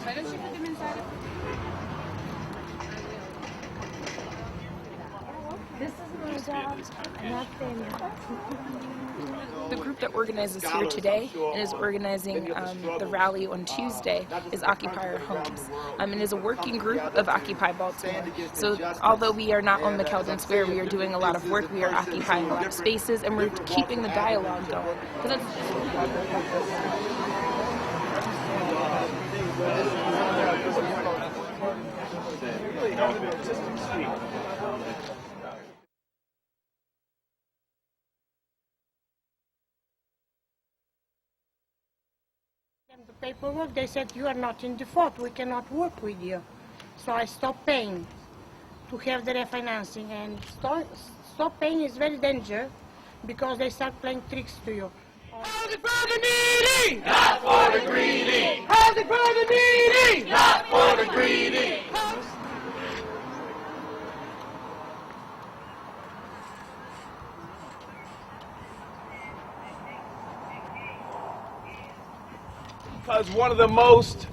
Why don't you put them inside of This is my job, nothing. The group that organizes here today and is organizing the rally on Tuesday is Occupy Our Homes. And is a working group of Occupy Baltimore. So although we are not on McKeldin Square, we are doing a lot of work, we are occupying a lot of spaces, and we're keeping the dialogue going. The paperwork, they said you are not in default, we cannot work with you. So I stopped paying to have the refinancing, and stop paying is very dangerous because they start playing tricks to you. Housing for the needy, not for the greedy. Housing for the needy, not for the greedy. Because one of the most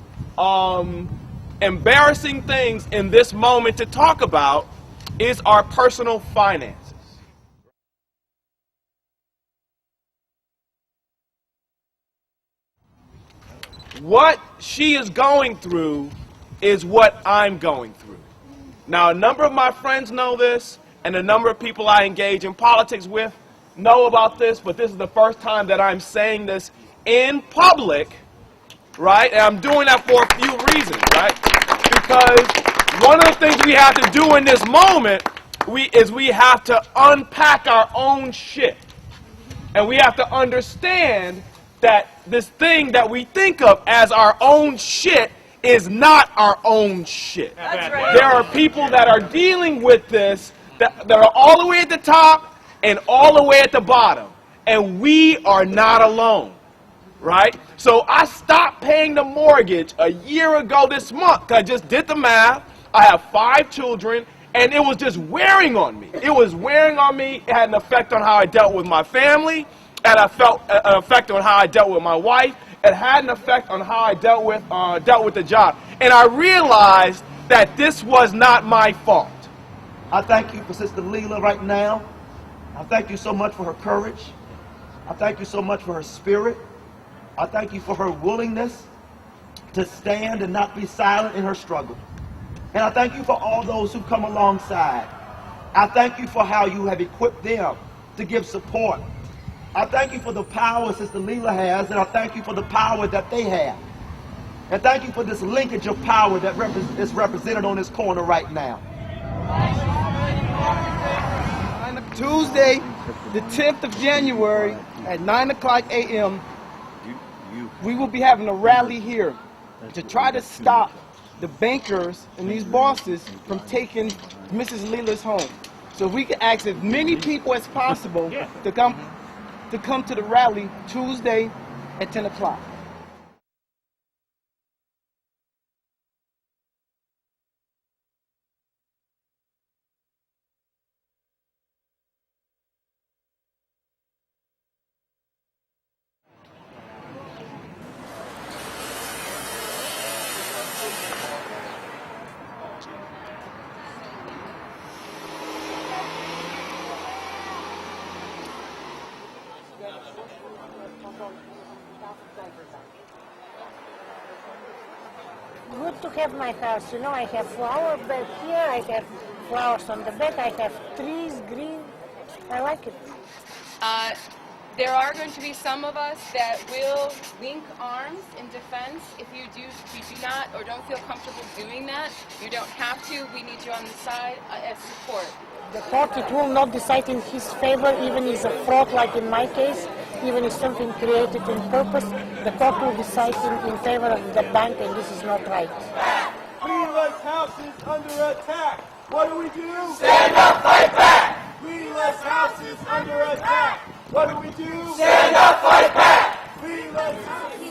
embarrassing things in this moment to talk about is our personal finances. What she is going through is what I'm going through. Now, a number of my friends know this, and a number of people I engage in politics with know about this, but this is the first time that I'm saying this in public. Right? And I'm doing that for a few reasons, right? Because one of the things we have to do in this moment is we have to unpack our own shit. And we have to understand that this thing that we think of as our own shit is not our own shit. That's right. There are people that are dealing with this that are all the way at the top and all the way at the bottom. And we are not alone. Right? So I stopped paying the mortgage a year ago this month. I just did the math. I have 5 children, and it was just wearing on me. It was wearing on me. It had an effect on how I dealt with my family. It had an effect on how I dealt with my wife. It had an effect on how I dealt with the job. And I realized that this was not my fault. I thank you for Sister Leela right now. I thank you so much for her courage. I thank you so much for her spirit. I thank you for her willingness to stand and not be silent in her struggle. And I thank you for all those who come alongside. I thank you for how you have equipped them to give support. I thank you for the power Sister Leela has, and I thank you for the power that they have. And thank you for this linkage of power that is represented on this corner right now. Tuesday, the 10th of January at 9 o'clock a.m., we will be having a rally here to try to stop the bankers and these bosses from taking Mrs. Leela's home. So we can ask as many people as possible to come to the rally Tuesday at 10 o'clock. Good to have my house, you know, I have flower bed here, I have flowers on the bed, I have trees, green, I like it. There are going to be some of us that will link arms in defense. If you do not or don't feel comfortable doing that, you don't have to. We need you on the side as support. The court, it will not decide in his favor, even if it's a fraud like in my case, even if something created in purpose, the court will decide in favor of the bank, and this is not right. Leela's house is under attack. What do we do? Stand up, fight back! Leela's house is under attack. What do we do? Stand up, fight back! Leela's house is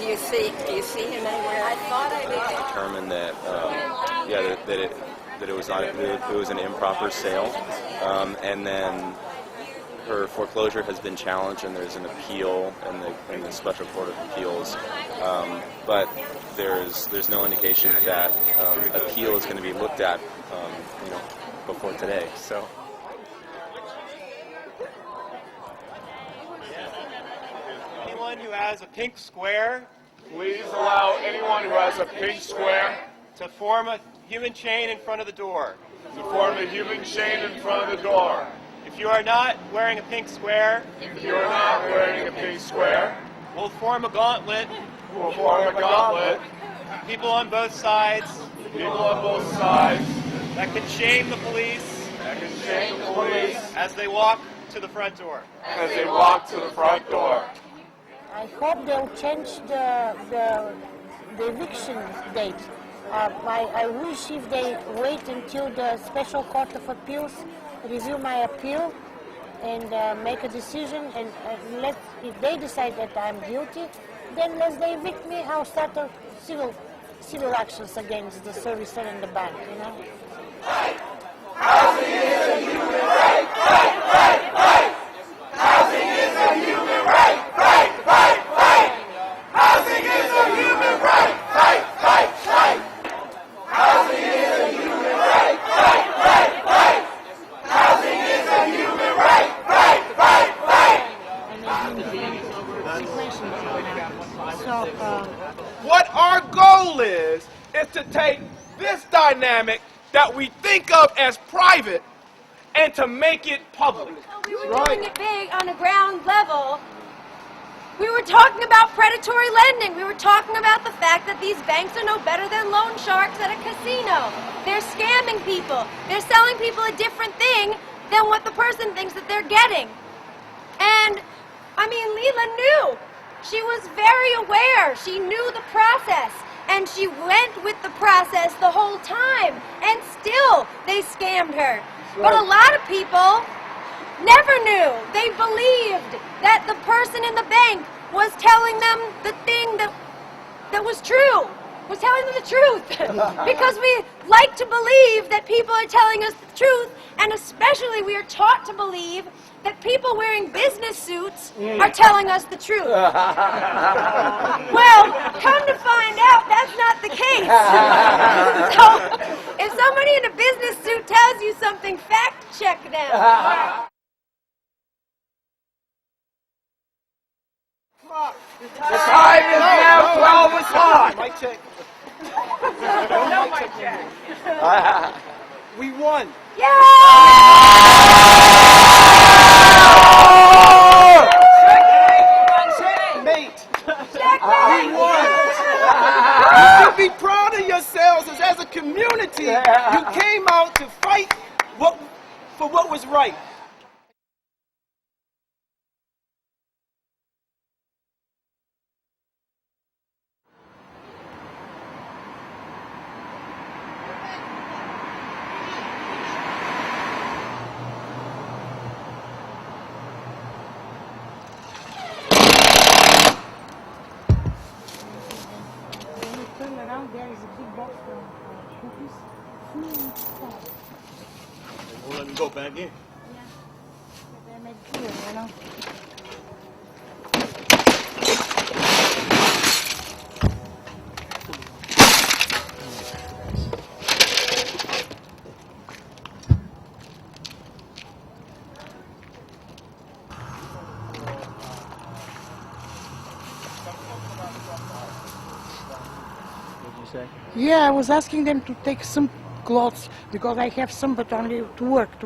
Do you see him anywhere? I thought I did. Determined that that it was not, it was an improper sale, and then her foreclosure has been challenged, and there's an appeal in the Special Court of Appeals, but there's no indication that appeal is going to be looked at, before today. So. Anyone who has a pink square, Please allow anyone who has a pink square to form a human chain in front of the door. to form a human chain in front of the door. If you are not wearing a pink square, If you are not wearing a pink square, we'll form a gauntlet. we'll form a gauntlet. People on both sides People on both sides that can shame the police that can shame the police as they walk to the front door. as they walk to the front door. I hope they'll change the eviction date. I wish if they wait until the Special Court of Appeals review my appeal and make a decision, and if they decide that I'm guilty, then let they evict me. I'll start a civil actions against the servicer and the bank. Housing is a human right. Fight, fight, fight. Housing is a human right. Fight, fight, fight. Housing is a human right. Fight, fight, fight. Housing is a human right. Fight, fight, fight. Housing is a human right. Fight, fight, fight. What our goal is to take this dynamic that we think of as private and to make it public. We were doing it big on a ground level. We were talking about predatory lending. We were talking about the fact that these banks are no better than loan sharks at a casino. They're scamming people. They're selling people a different thing than what the person thinks that they're getting. And, I mean, Leela knew. She was very aware. She knew the process. And she went with the process the whole time. And still, they scammed her. But a lot of people never knew. They believed that the person in the bank was telling them the thing that was true, was telling them the truth. Because we like to believe that people are telling us the truth, and especially we are taught to believe that people wearing business suits are telling us the truth. Well, come to find out, that's not the case. So, if somebody in a business suit tells you something, fact check them. The time is now 12 o'clock. Mic check. No mic check. We won. Checkmate. We won. You should be proud of yourselves as a community. You came out to fight for what was right. Turn around, there is a big box from cookies. Won't let me go back in. They made clear, Yeah, I was asking them to take some clothes because I have some, but only to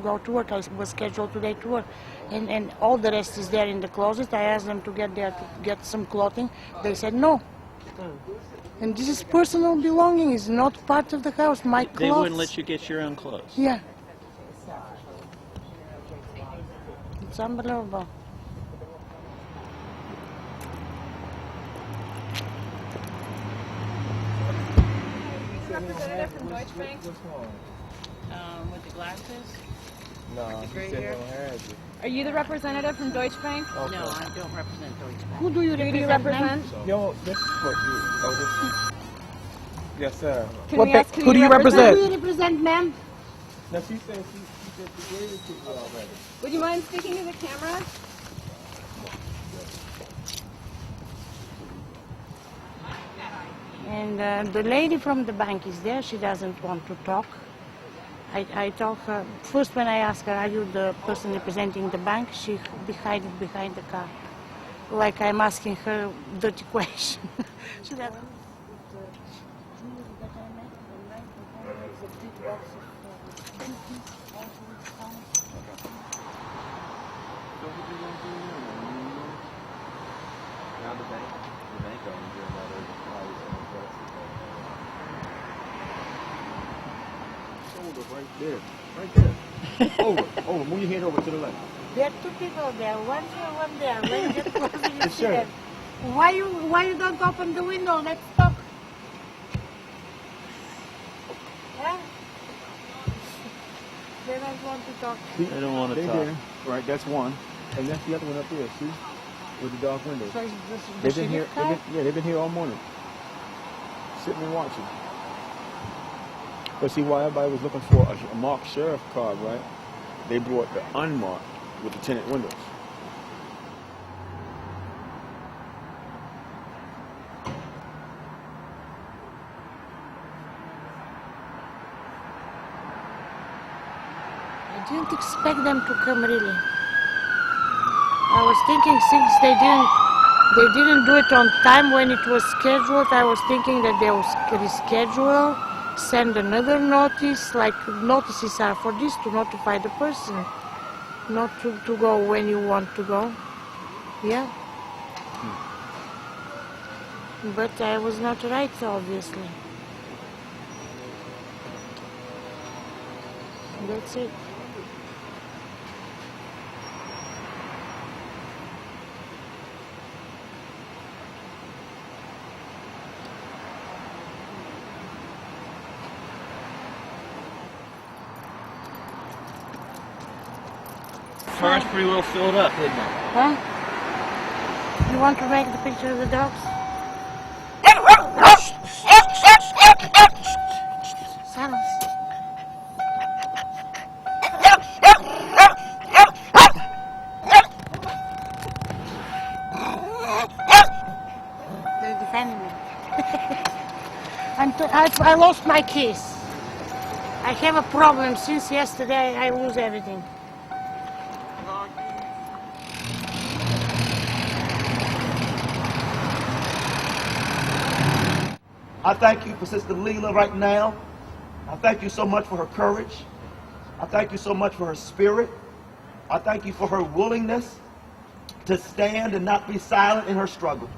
go to work. I was scheduled today to work, and all the rest is there in the closet. I asked them to get there to get some clothing. They said no. And this is personal belonging. It's not part of the house. My clothes. They wouldn't let you get your own clothes. Yeah. It's unbelievable. Representative from Deutsche Bank? With the glasses? No, gray hair? Are you the representative from Deutsche Bank? Okay. No, I don't represent Deutsche Bank. Who do you represent? Yo, this is what you. Yes, sir. Can we ask who do you Who represent? do you represent, ma'am? Now she said she gave it to you already. Would you mind speaking to the camera? And the lady from the bank is there. She doesn't want to talk. I told her, first when I asked her, are you the person representing the bank? She hid it behind the car. Like I'm asking her dirty question. She doesn't. Now the bank owns it, another shoulder right there. Right there. Over. Move your head over to the left. There are two people there, one here, one there. When you get closer, you see Sure. them. Why you don't open the window? Let's talk. Yeah? They don't want to talk. See? They don't want to talk. There. Right, that's one. And that's the other one up there, see? With the dark window. So is They've been here. They've been here all morning, sitting and watching. But see, while everybody was looking for a marked sheriff card, right? They brought the unmarked with the tinted windows. I didn't expect them to come really. I was thinking since they didn't do it on time when it was scheduled, I was thinking that they will reschedule, send another notice, like notices are for this, to notify the person, not to go when you want to go. Yeah. But I was not right, obviously. That's it. Car's pretty well filled up, isn't it? Huh? You want to make the picture of the dogs? Silence. They're defending me. I lost my keys. I have a problem since yesterday. I lose everything. I thank you for Sister Leela right now. I thank you so much for her courage. I thank you so much for her spirit. I thank you for her willingness to stand and not be silent in her struggle.